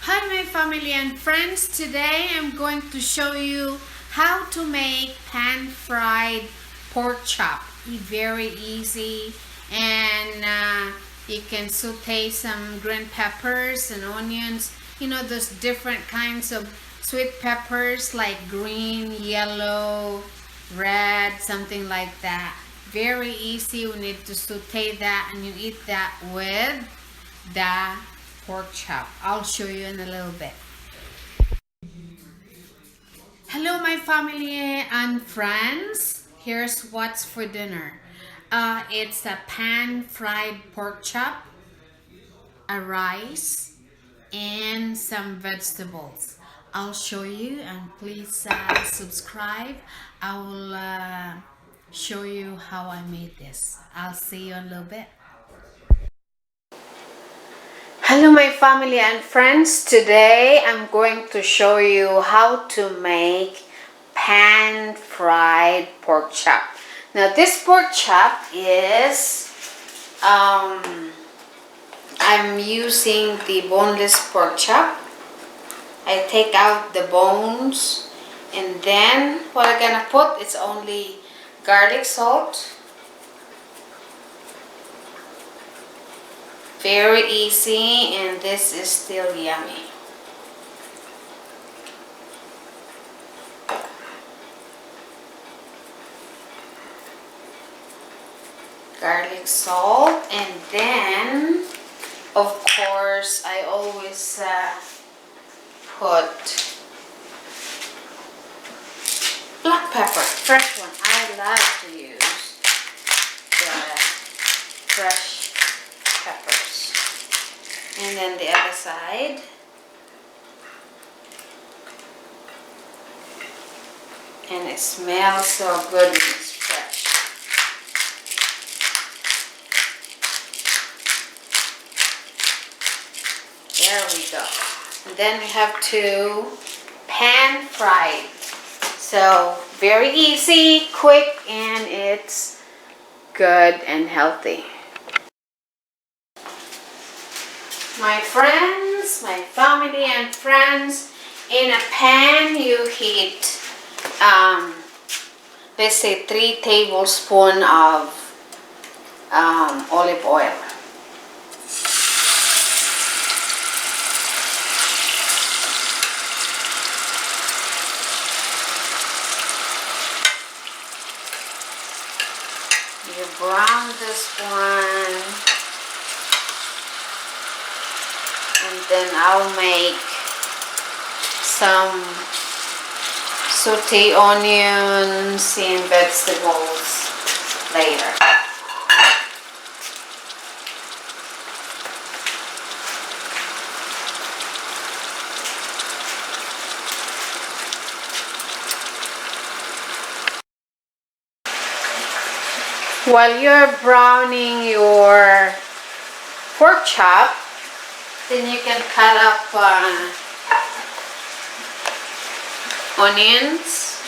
Hi my family and friends, today I'm going to show you how to make pan-fried pork chop. Very easy, and you can saute some green peppers and onions, those different kinds of sweet peppers like green, yellow, red, something like that. Very easy. You need to saute that and you eat that with the pork chop. I'll show you in a little bit. Hello my family and friends. Here's what's for dinner. It's a pan fried pork chop, a rice, and some vegetables. I'll show you, and please subscribe. I will show you how I made this. I'll see you in a little bit. Hello my family and friends, today I'm going to show you how to make pan fried pork chop. Now this pork chop is, I'm using the boneless pork chop. I take out the bones, and then what I'm gonna put is only garlic salt. Very easy, and this is still yummy. Garlic salt, and then of course I always put black pepper, fresh one. I love to use the fresh peppers. And then the other side. And it smells so good when it's fresh. There we go. And then we have to pan fry it. So very easy, quick, and it's good and healthy. My friends, my family and friends, in a pan you heat, let's say 3 tablespoons of olive oil. You brown this one. And then I'll make some saute onions and vegetables later. While you're browning your pork chop, then you can cut up onions,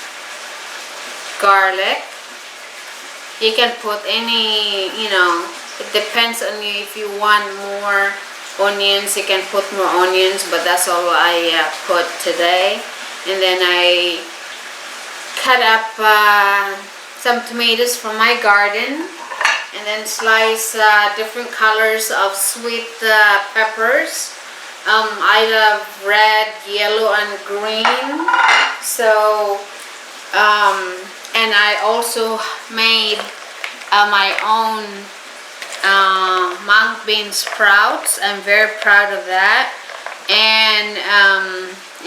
garlic. You can put any, it depends on you. If you want more onions, you can put more onions, but that's all I put today. And then I cut up some tomatoes from my garden. And then slice different colors of sweet peppers. I love red, yellow, and green. So, and I also made my own mung bean sprouts. I'm very proud of that. And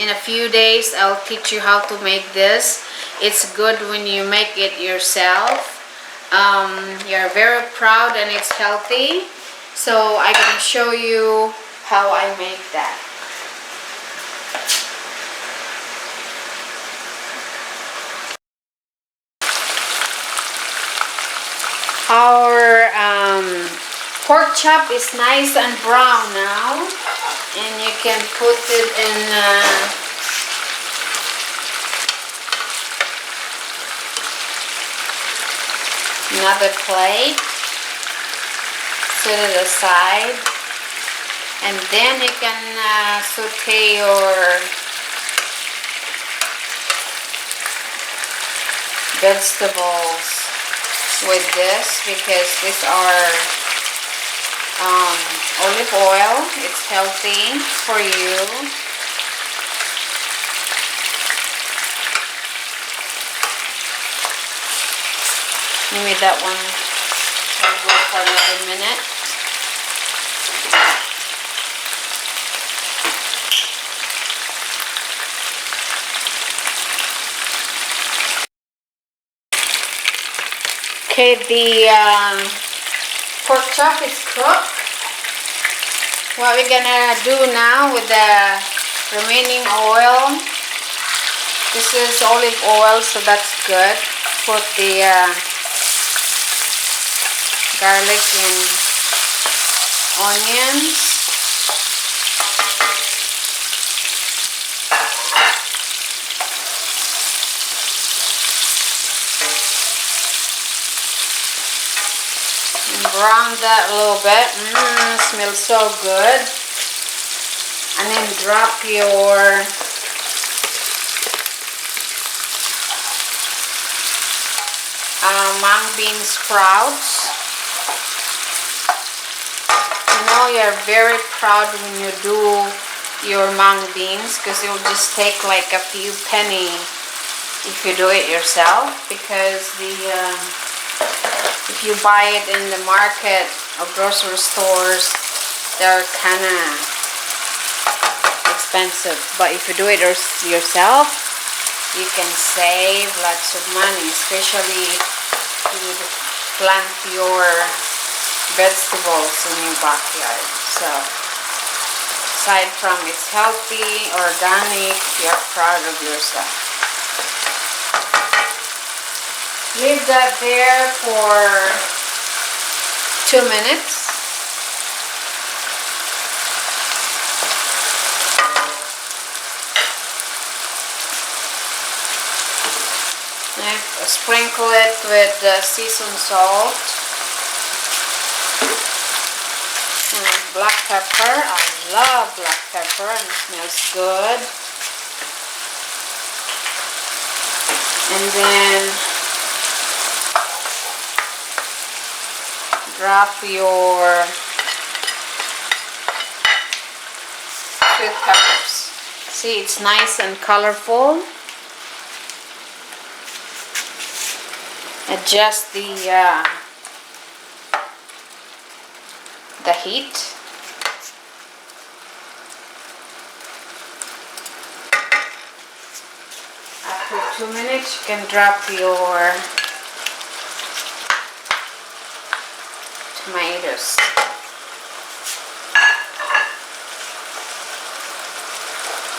in a few days, I'll teach you how to make this. It's good when you make it yourself. You're very proud, and it's healthy. So I'm going to show you how I make that. Our pork chop is nice and brown now, and you can put it in another plate, set it aside. And then you can saute your vegetables with this, because these are olive oil. It's healthy for you. Maybe that one will go for another minute. Okay, the pork chop is cooked. What we're gonna do now with the remaining oil, this is olive oil, so that's good. Put the garlic and onions. And brown that a little bit. Smells so good. And then drop your mung bean sprouts. You know you're very proud when you do your mung beans, because it will just take like a few pennies if you do it yourself, because if you buy it in the market or grocery stores, they're kind of expensive. But if you do it yourself, you can save lots of money, especially if you plant your vegetables in your backyard. So aside from it's healthy, organic, you're proud of yourself. Leave that there for 2 minutes. And sprinkle it with seasoned salt and black pepper. I love black pepper and it smells good. And then drop your sweet peppers. See, it's nice and colorful. Adjust the heat. After 2 minutes, you can drop your tomatoes.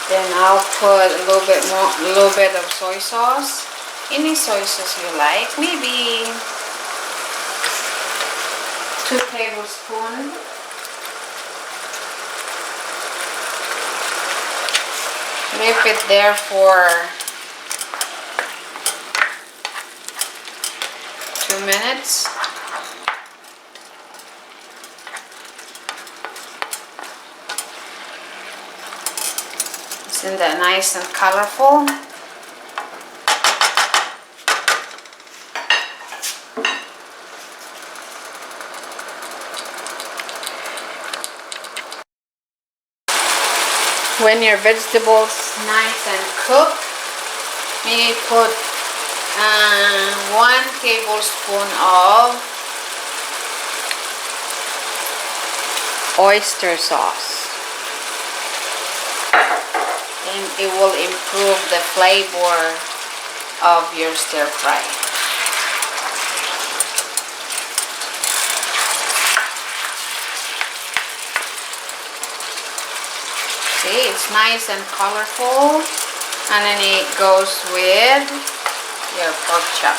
Then I'll put a little bit of soy sauce. Any soy sauce you like, maybe 2 tablespoons. Leave it there for 2 minutes. Isn't that nice and colorful? When your vegetables nice and cooked, maybe put 1 tablespoon of oyster sauce, and it will improve the flavor of your stir fry. See, it's nice and colorful, and then it goes with your pork chop.